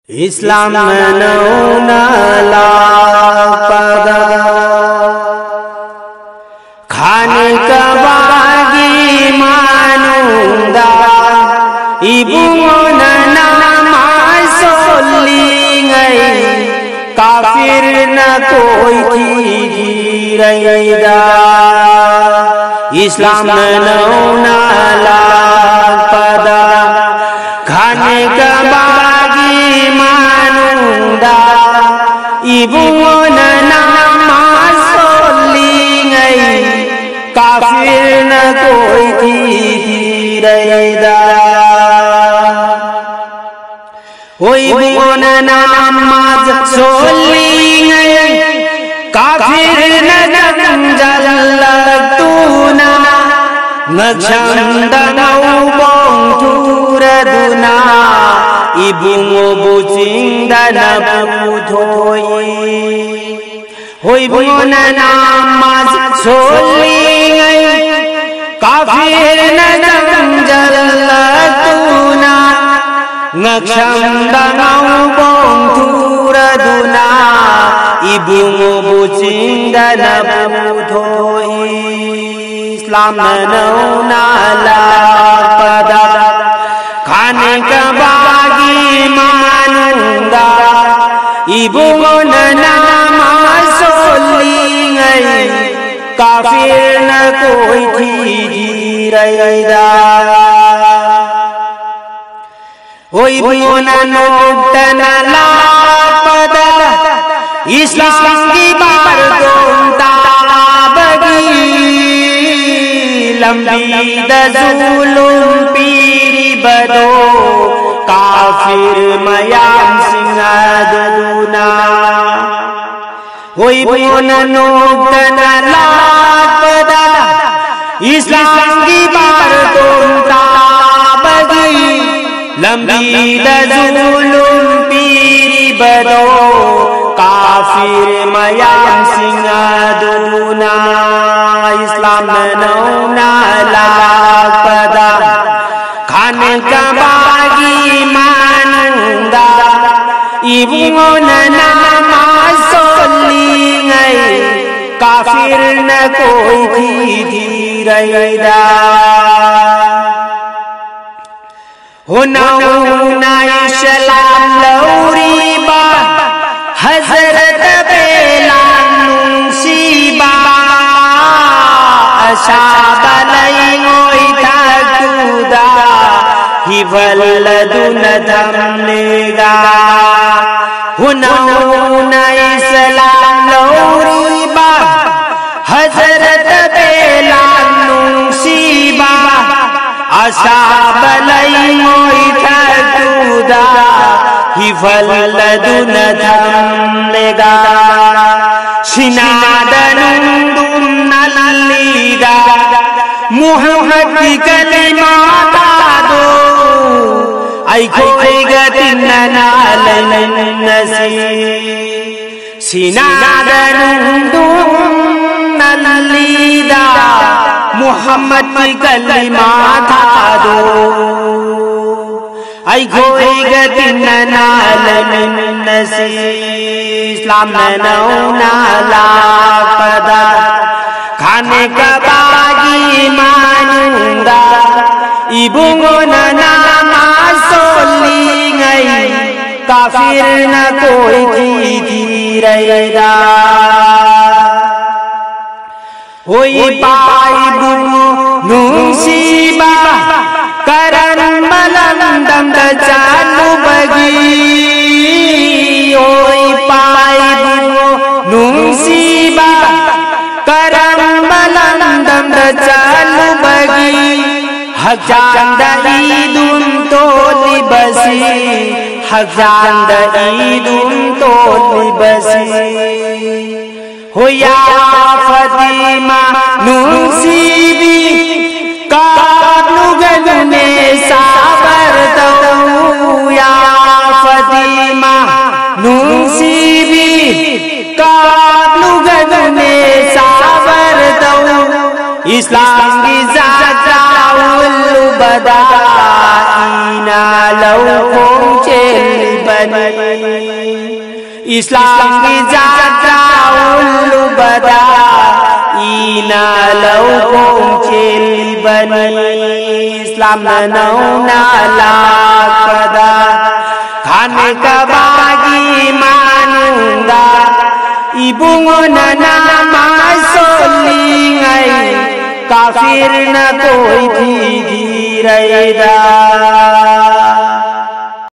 इस्लाम नौना लापदा खाने का बागी मानुंदा इबुन नमाज सोलिंगै काफिर न कोई गिरैदा इस्लाम नौना लापदा खाने का बागी मानुंदा इबुन नमाज सोलिंगै काफिर न कोई गिरैदा ओई बुन नमाज सोलिंगै काफिर न जल्लतुना नक्षंदनौ बंथुरदुना इबुंगो बुचिंदन बुधोई होई बुन नमाज सोलिंगै काफिर न जल्लतुना नक्षंदनौ बंथुरदुना इबुंगो बुचिंदन बुधोई इस्लाम नौना लापदा खाने का बागी मानुंदा इबुन नमाज सोलिंगै काफिर न कोई गिरैदा ओई बुन नौना लापदा इस्लाम की बार दोंता बगी लंबी दजुलुम पीरी बदो काफिर मयाम सिंगादुना होई बुन नौना लापदा इस्लाम की बार दोंता बगी लंबी दजुलुम पीरी बदो काफिर मयाम सिंगादुना इस्लाम नौना लापदा खाने का बागी मानुंदा इबुन नमाज सोलिंगै काफिर न कोई गिरैदा हो नौना इस्लाम लौरी बा हजरत Belal नुसीबा अशाबलै ngoy taguda hivaladun dhamlega hunauna islam lawriba hazrat belal nusiba ashabalai ngoy taguda hivaladun dhamlega shinadanundum nalliga Muhammad की कलिमा दो आई कोई गतिन नालन नसी सिनादनुंदुम नल्लीदा मुहम्मद की कलिमा दो आई कोई गतिन नालन नसी इस्लाम नौना लापदा खाने का बागी मानुंदा इबुन नमाज सोलिंगै काफिर न कोई गिरैदा होई पाई बुनु नुसीबा करन मलंदम चालू बगी होई पाई बुनु नुसीबा करन मलंदम चालू बगी हजांद ईदुन तोली बसी हजांद ईदुन तोली बसी होया फतिमा नुसीबी काबलुगल में साबर दो या फतिमा नुसीबी काबलुगल में साबर दो इस्लाम की जात्राउल बदा इना लौ bani Islam gi jatra ulu bada ina lau kong chil bani Islam na nau na la pada khane ka bagi manunda ibung na nama solingai kafir na koi thi raida